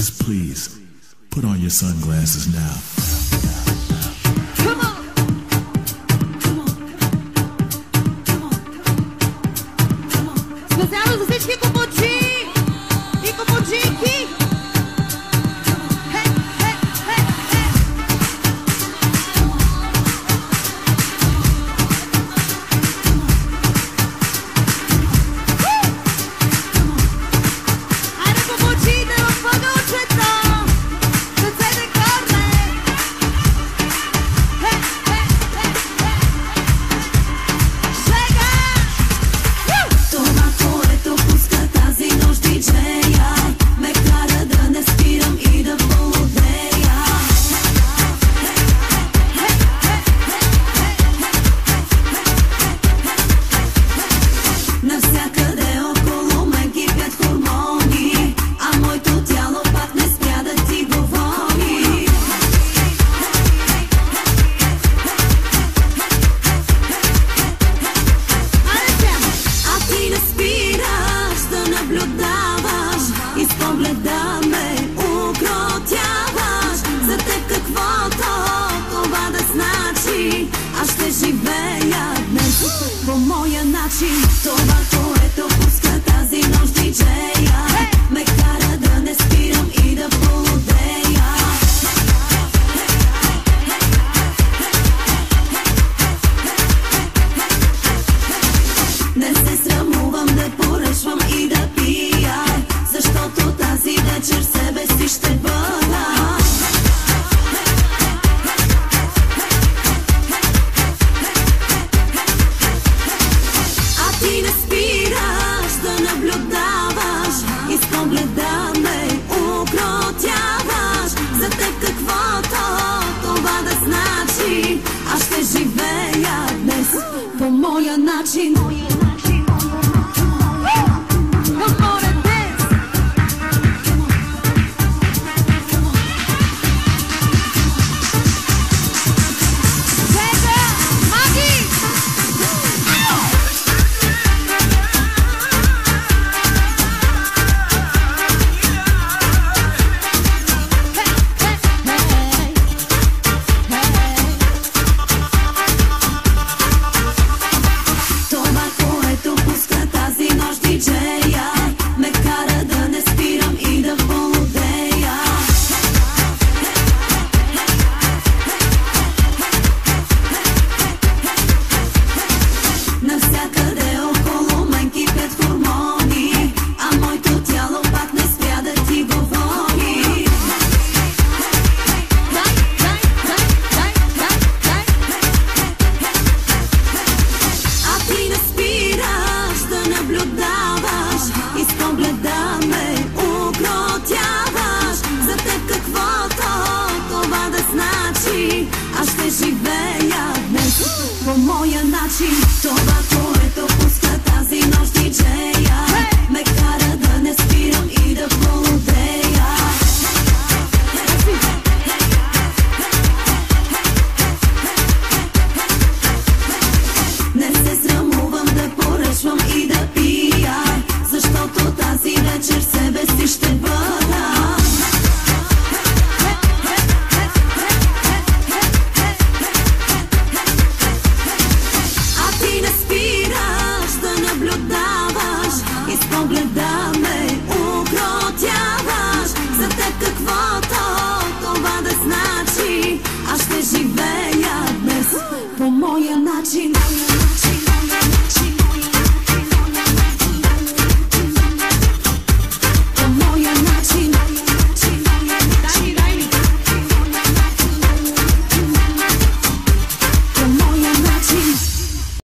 Just please, put on your sunglasses now. Come on. Come on. Come on. Come on. Specjalno za всички купучи и купучинки. По моя начин, това, което пуска тази нощ диджея, ме кара да не спирам и да полудея. Не се срамувам да поръчвам и да пия, защото тази вечер себе си ще бъда. Аз ще живея днес по моя начин. Аз ще живея днес по моя начин. Това, което пуска тази нощ диджея, ме кара да не спирам и да полудея. Не се срамувам да поръчвам и да пия, защото тази вечер себе си ще бъда. Аз ще живея днес по моя начин.